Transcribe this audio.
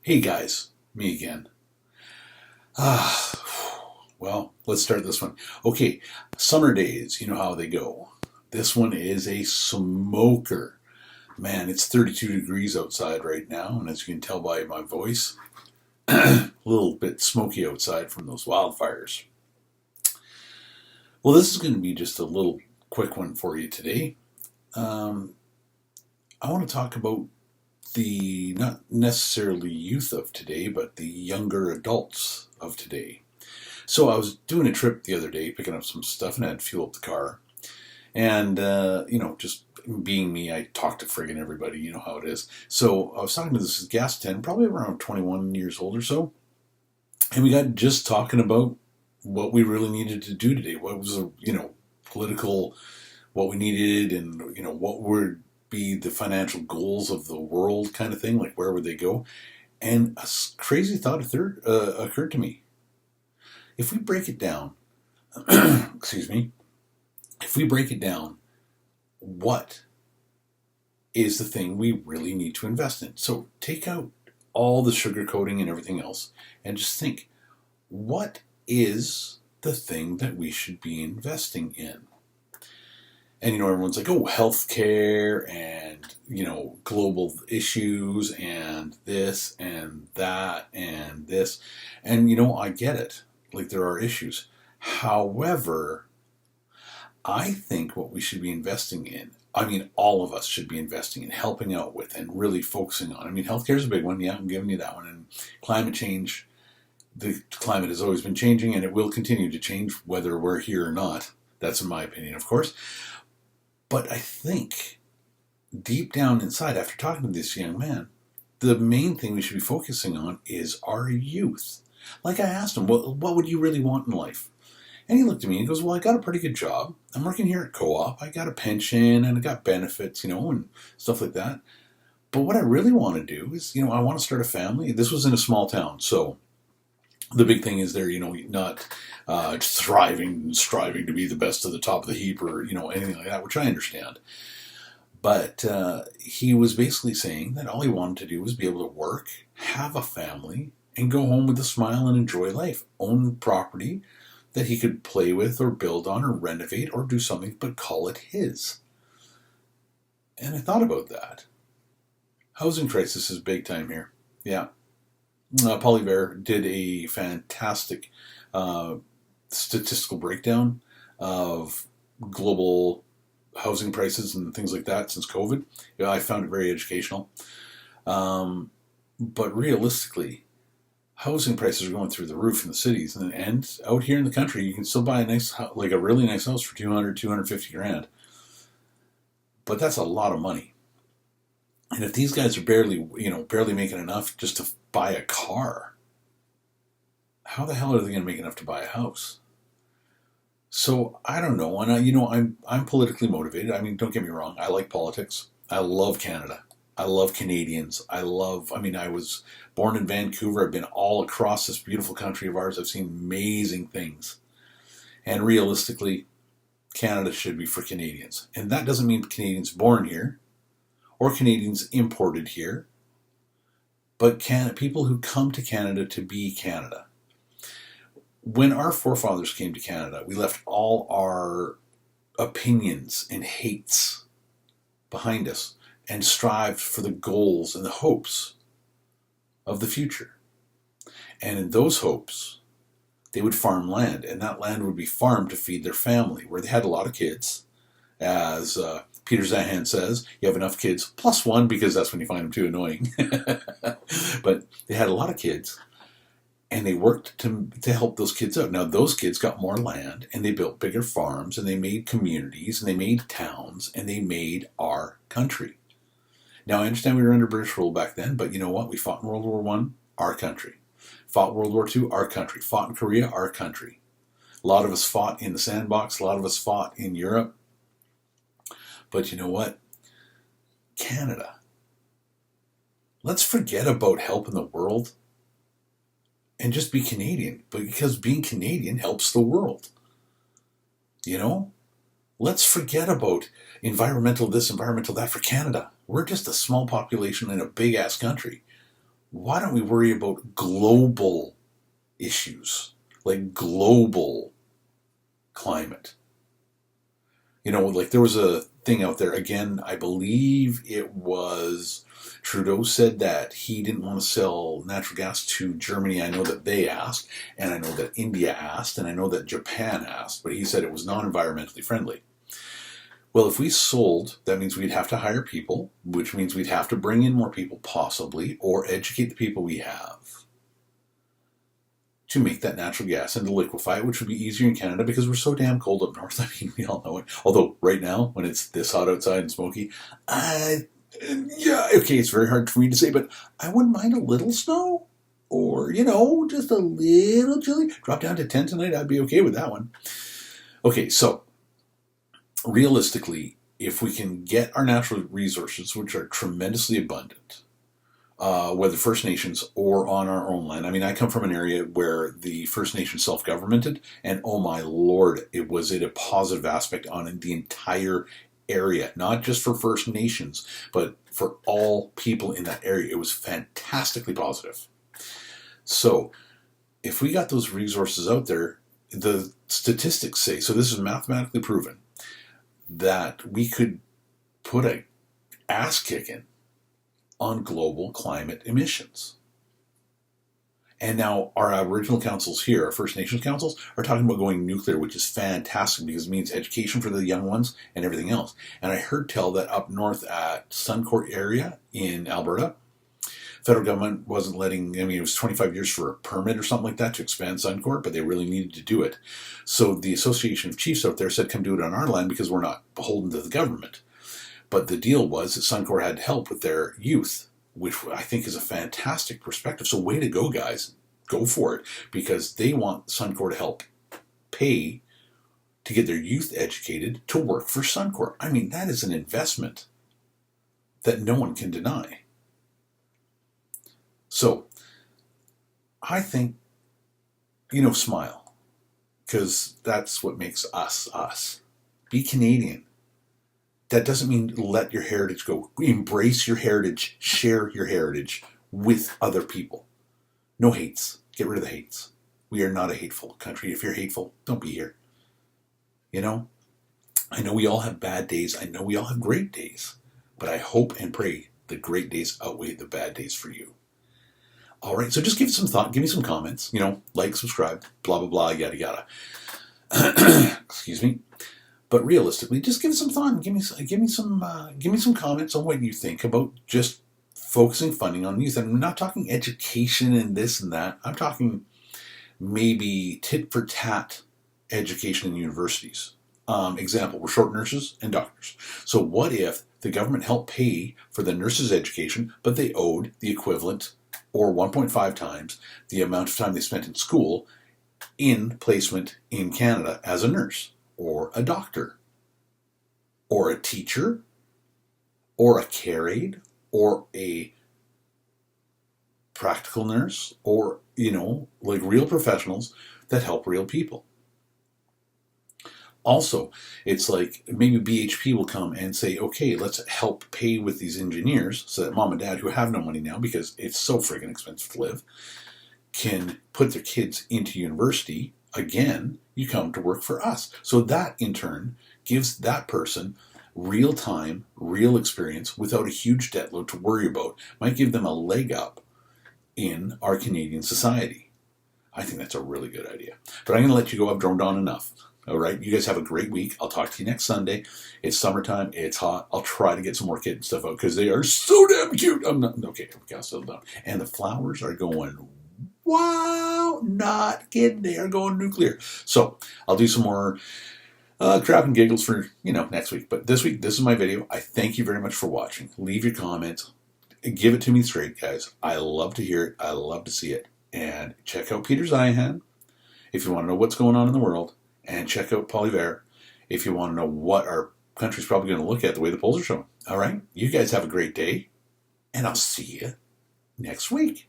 Hey guys, me again. Well, let's start this one. Okay, summer days, you know how they go. This one is a smoker. Man, it's 32 degrees outside right now, and as you can tell by my voice, a little bit smoky outside from those wildfires. Well, this is going to be just a little quick one for you today. Um, I want to talk about the not necessarily youth of today, but the younger adults of today. So I was doing a trip the other day, picking up some stuff, and I had to fuel up the car. And just being me, I talk to friggin' everybody. You know how it is. So I was talking to this gas attendant, probably around 21 years old or so, and we got just talking about what we really needed to do today. What was political, what we needed, and what would be the financial goals of the world, kind of thing. Like where would they go? And a crazy thought occurred to me. If we break it down, excuse me, if we break it down, what is the thing we really need to invest in? So take out all the sugarcoating and everything else and just think, what is the thing that we should be investing in? And everyone's like, oh, healthcare and global issues and this and that and this. And I get it. Like there are issues. However, I think what we should be investing in, all of us should be investing in helping out with and really focusing on. Healthcare is a big one. Yeah, I'm giving you that one. And climate change, the climate has always been changing and it will continue to change whether we're here or not. That's in my opinion, of course. But I think deep down inside, after talking to this young man, the main thing we should be focusing on is our youth. Like I asked him, what would you really want in life? And he looked at me and he goes, well, I got a pretty good job. I'm working here at Co-op. I got a pension and I got benefits, and stuff like that. But what I really want to do is, I want to start a family. This was in a small town. So the big thing is there, not thriving and striving to be the best to the top of the heap or, anything like that, which I understand. But he was basically saying that all he wanted to do was be able to work, have a family, and go home with a smile and enjoy life. Own property that he could play with or build on or renovate or do something, but call it his. And I thought about that. Housing crisis is big time here. Yeah. Polyver did a fantastic statistical breakdown of global housing prices and things like that since COVID. Yeah, I found it very educational. But realistically, housing prices are going through the roof in the cities, and out here in the country, you can still buy a really nice house for 250 grand. But that's a lot of money. And if these guys are barely making enough just to buy a car, how the hell are they going to make enough to buy a house? So I don't know, and I'm politically motivated. Don't get me wrong, I like politics. I love Canada. I love Canadians. I was born in Vancouver. I've been all across this beautiful country of ours. I've seen amazing things. And realistically, Canada should be for Canadians. And that doesn't mean Canadians born here or Canadians imported here, but people who come to Canada to be Canada. When our forefathers came to Canada, we left all our opinions and hates behind us and strived for the goals and the hopes of the future. And in those hopes, they would farm land, and that land would be farmed to feed their family, where they had a lot of kids. As Peter Zahan says, you have enough kids, plus one, because that's when you find them too annoying. But they had a lot of kids, and they worked to help those kids out. Now, those kids got more land, and they built bigger farms, and they made communities, and they made towns, and they made our country. Now, I understand we were under British rule back then, but you know what? We fought in World War I, our country. Fought World War II, our country. Fought in Korea, our country. A lot of us fought in the sandbox. A lot of us fought in Europe. But you know what? Canada. Let's forget about helping the world and just be Canadian. But because being Canadian helps the world. Let's forget about environmental this, environmental that for Canada. We're just a small population in a big-ass country. why don't we worry about global issues, like global climate? Like there was a thing out there, again, I believe it was Trudeau said that he didn't want to sell natural gas to Germany. I know that they asked, and I know that India asked, and I know that Japan asked, but he said it was non-environmentally friendly. Well, if we sold, that means we'd have to hire people, which means we'd have to bring in more people possibly, or educate the people we have to make that natural gas and to liquefy it, which would be easier in Canada because we're so damn cold up north. I mean, we all know it. Although right now, when it's this hot outside and smoky, it's very hard for me to say, but I wouldn't mind a little snow or, just a little chilly. Drop down to 10 tonight, I'd be okay with that one. Okay, so realistically, if we can get our natural resources, which are tremendously abundant, whether First Nations or on our own land. I mean, I come from an area where the First Nations self-governmented, and oh my lord, it was a positive aspect on the entire area, not just for First Nations, but for all people in that area. It was fantastically positive. So if we got those resources out there, the statistics say, so this is mathematically proven, that we could put a ass kicking on global climate emissions. And now our Aboriginal councils here, our First Nations councils, are talking about going nuclear, which is fantastic because it means education for the young ones and everything else. And I heard tell that up north at Suncourt area in Alberta, federal government wasn't letting, it was 25 years for a permit or something like that to expand Suncourt, but they really needed to do it. So the Association of Chiefs out there said, come do it on our land because we're not beholden to the government. But the deal was that Suncor had help with their youth, which I think is a fantastic perspective. So way to go, guys. Go for it. Because they want Suncor to help pay to get their youth educated to work for Suncor. I mean, that is an investment that no one can deny. So, I think, smile. Because that's what makes us, us. Be Canadian. That doesn't mean let your heritage go. Embrace your heritage. Share your heritage with other people. No hates. Get rid of the hates. We are not a hateful country. If you're hateful, don't be here. I know we all have bad days. I know we all have great days. But I hope and pray the great days outweigh the bad days for you. All right, so just give it some thought. Give me some comments. Like, subscribe, blah, blah, blah, yada, yada. Excuse me. But realistically, just give it some thought and give me some comments on what you think about just focusing funding on youth. And I'm not talking education and this and that. I'm talking maybe tit for tat education in universities. Example, we're short nurses and doctors. So what if the government helped pay for the nurses' education, but they owed the equivalent or 1.5 times the amount of time they spent in school in placement in Canada as a nurse? Or a doctor, or a teacher, or a care aide, or a practical nurse, or, like real professionals that help real people. Also, it's like maybe BHP will come and say, okay, let's help pay with these engineers so that mom and dad, who have no money now because it's so friggin' expensive to live, can put their kids into university. Again, you come to work for us. So that, in turn, gives that person real time, real experience without a huge debt load to worry about. Might give them a leg up in our Canadian society. I think that's a really good idea. But I'm going to let you go. I've droned on enough. All right, you guys have a great week. I'll talk to you next Sunday. It's summertime. It's hot. I'll try to get some more kitten stuff out because they are so damn cute. Okay, I'll settle down. And the flowers are going, wow, not kidding. They are going nuclear. So I'll do some more crap and giggles for, next week. But this week, this is my video. I thank you very much for watching. Leave your comments. Give it to me straight, guys. I love to hear it. I love to see it. And check out Peter Zeihan if you want to know what's going on in the world. And check out Poilievre if you want to know what our country's probably going to look at the way the polls are showing. All right? You guys have a great day. And I'll see you next week.